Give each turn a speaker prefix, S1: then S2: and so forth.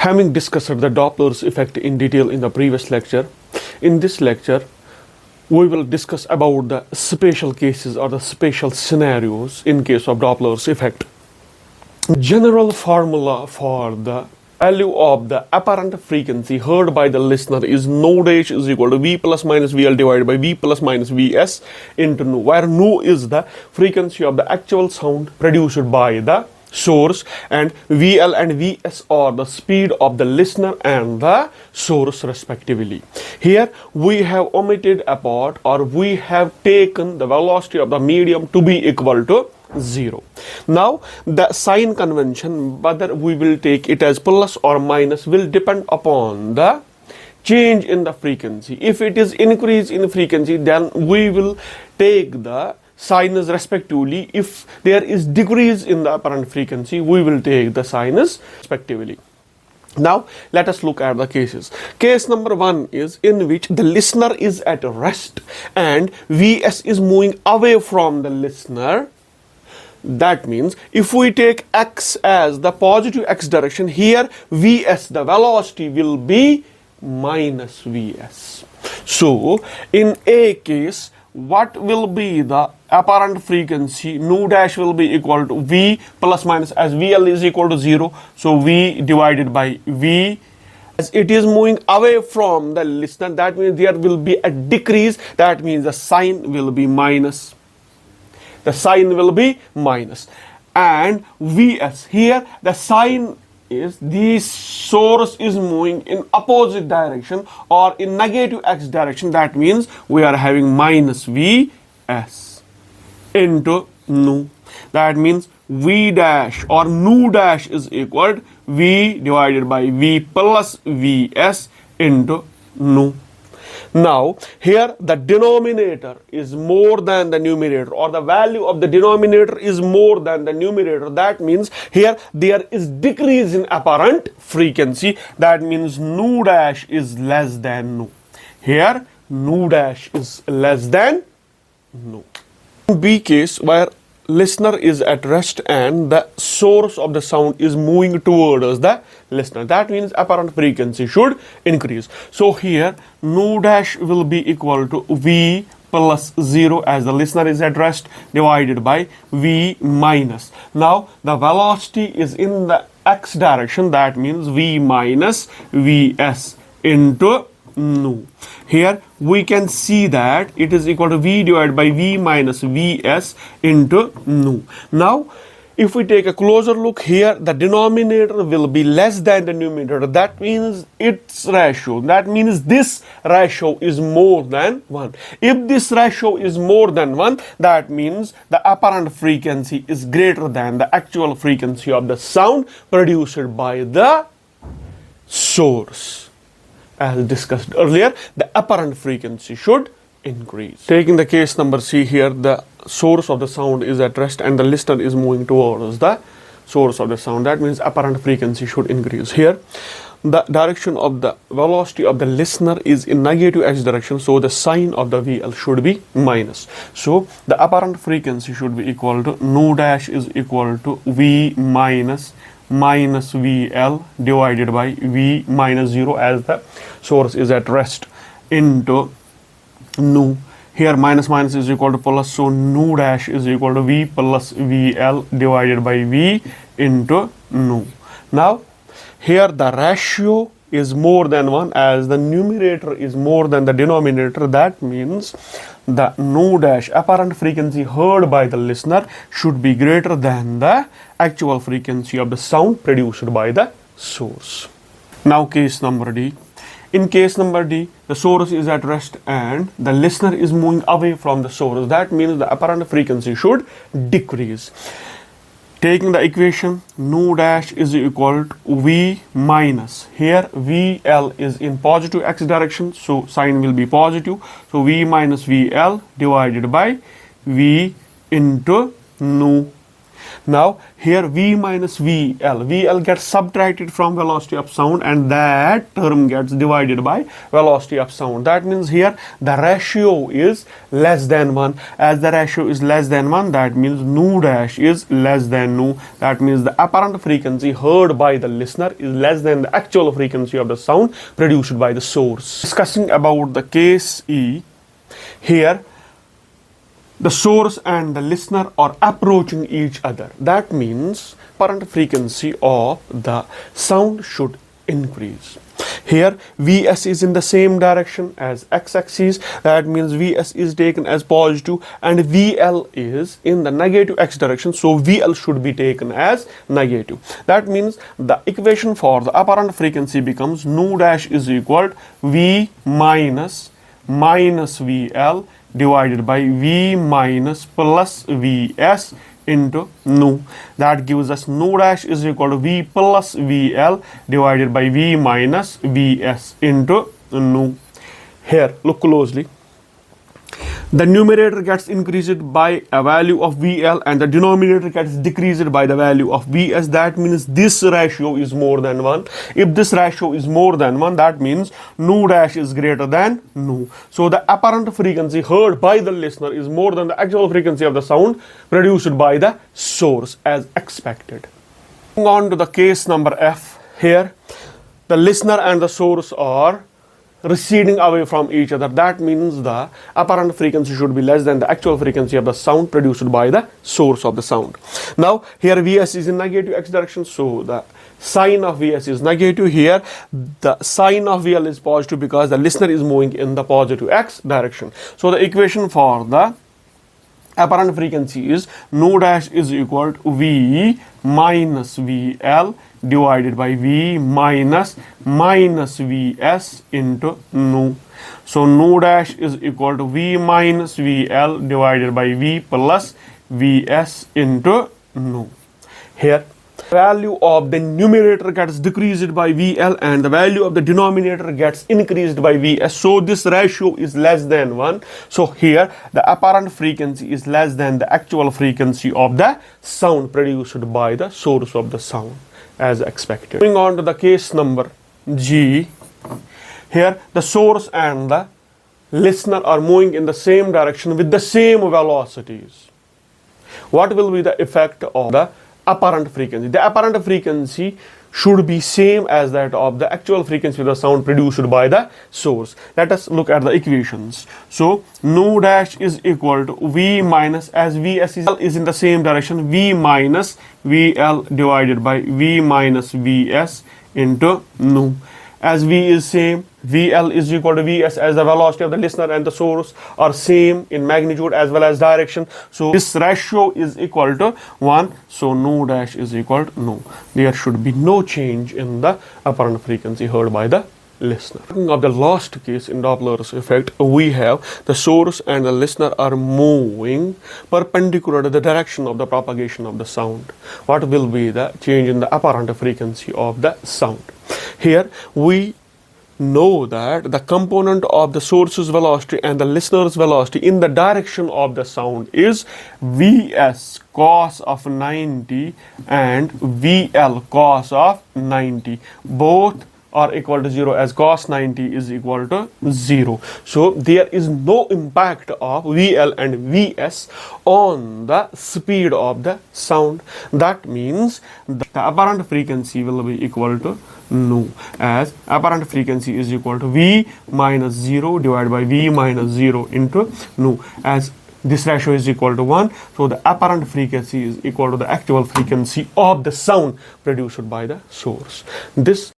S1: Having discussed the Doppler's effect in detail in the previous lecture, in this lecture we will discuss about the special cases or the special scenarios in case of Doppler's effect. General formula for the value of the apparent frequency heard by the listener is nu dash is equal to v plus minus vl divided by v plus minus vs into nu, where nu is the frequency of the actual sound produced by the source and vl and vs are the speed of the listener and the source respectively. Here we have omitted a part, or we have taken the velocity of the medium to be equal to 0. Now the sign convention, whether we will take it as plus or minus, will depend upon the change in the frequency. If it is increase in frequency, then we will take the signs respectively. If there is decrease in the apparent frequency, we will take the signs respectively. Now let us look at the cases. Case number 1 is in which the listener is at rest and Vs is moving away from the listener. That means if we take x as the positive x direction, here Vs, the velocity, will be minus Vs. So in A case, what will be the apparent frequency? Nu dash will be equal to V plus minus, as VL is equal to 0. So V divided by V. As it is moving away from the listener, that means there will be a decrease. That means the sign will be minus. The sign will be minus. And Vs, here the sign is the source is moving in opposite direction or in negative x direction. That means we are having minus Vs into nu. That means V dash or nu dash is equal to V divided by V plus Vs into nu. Now here the denominator is more than the numerator, or the value of the denominator is more than the numerator. That means here there is decrease in apparent frequency. That means nu dash is less than nu. Here nu dash is less than nu. In B case, where listener is at rest and the source of the sound is moving towards the listener, that means apparent frequency should increase. So here nu dash will be equal to V plus 0, as the listener is at rest, divided by V minus. Now the velocity is in the x direction, that means V minus Vs into nu. Here we can see that it is equal to V divided by V minus Vs into nu. Now if we take a closer look here, the denominator will be less than the numerator. That means its ratio, that means this ratio is more than 1. If this ratio is more than 1, that means the apparent frequency is greater than the actual frequency of the sound produced by the source. As discussed earlier, the apparent frequency should increase. Taking the case number C here, the source of the sound is at rest and the listener is moving towards the source of the sound. That means apparent frequency should increase. Here, the direction of the velocity of the listener is in negative x direction, so the sign of the VL should be minus. So the apparent frequency should be equal to nu dash is equal to V minus VL divided by V minus 0, as the source is at rest, into nu. Here minus minus is equal to plus, so nu dash is equal to V plus VL divided by V into nu. Now here the ratio is more than 1, as the numerator is more than the denominator. That means the nu dash, apparent frequency heard by the listener, should be greater than the actual frequency of the sound produced by the source. Now case number D. In case number D, the source is at rest and the listener is moving away from the source. That means the apparent frequency should decrease. Taking the equation, nu dash is equal to V minus, here VL is in positive x direction, so sign will be positive, so V minus VL divided by V into nu. Now here V minus VL. VL gets subtracted from velocity of sound, and that term gets divided by velocity of sound. That means here the ratio is less than 1. As the ratio is less than 1, that means nu dash is less than nu. That means the apparent frequency heard by the listener is less than the actual frequency of the sound produced by the source. Discussing about the case E, here the source and the listener are approaching each other. That means apparent frequency of the sound should increase. Here Vs is in the same direction as x-axis. That means Vs is taken as positive and VL is in the negative x direction. So VL should be taken as negative. That means the equation for the apparent frequency becomes nu dash is equal to V minus VL divided by V minus plus Vs into nu. That gives us nu dash is equal to V plus VL divided by V minus Vs into nu. Here, look closely. The numerator gets increased by a value of VL and the denominator gets decreased by the value of Vs. That means this ratio is more than 1. If this ratio is more than 1, that means nu dash is greater than nu. So the apparent frequency heard by the listener is more than the actual frequency of the sound produced by the source as expected. Moving on to the case number F. Here the listener and the source are receding away from each other. That means the apparent frequency should be less than the actual frequency of the sound produced by the source of the sound. Now here Vs is in negative x direction, so the sign of Vs is negative. Here the sign of VL is positive because the listener is moving in the positive x direction. So the equation for the apparent frequency is nu dash is equal to V minus VL divided by V minus Vs into nu. So nu dash is equal to V minus VL divided by V plus Vs into nu. Here value of the numerator gets decreased by VL and the value of the denominator gets increased by Vs. So this ratio is less than 1. So here the apparent frequency is less than the actual frequency of the sound produced by the source of the sound as expected. Moving on to the case number G. Here the source and the listener are moving in the same direction with the same velocities. What will be the effect of the apparent frequency? The apparent frequency should be same as that of the actual frequency of the sound produced by the source. Let us look at the equations. So nu dash is equal to V minus, as Vs is in the same direction, V minus VL divided by V minus Vs into nu. As V is same, VL is equal to Vs, as the velocity of the listener and the source are same in magnitude as well as direction. So this ratio is equal to 1. So nu dash is equal to nu. There should be no change in the apparent frequency heard by the listener. Talking of the last case in Doppler's effect, we have the source and the listener are moving perpendicular to the direction of the propagation of the sound. What will be the change in the apparent frequency of the sound? Here we know that the component of the source's velocity and the listener's velocity in the direction of the sound is Vs cos of 90 and VL cos of 90. Both are equal to 0, as cos 90 is equal to 0. So there is no impact of VL and Vs on the speed of the sound. That means the apparent frequency will be equal to nu, as apparent frequency is equal to V minus 0 divided by V minus 0 into nu, as this ratio is equal to 1. So the apparent frequency is equal to the actual frequency of the sound produced by the source. This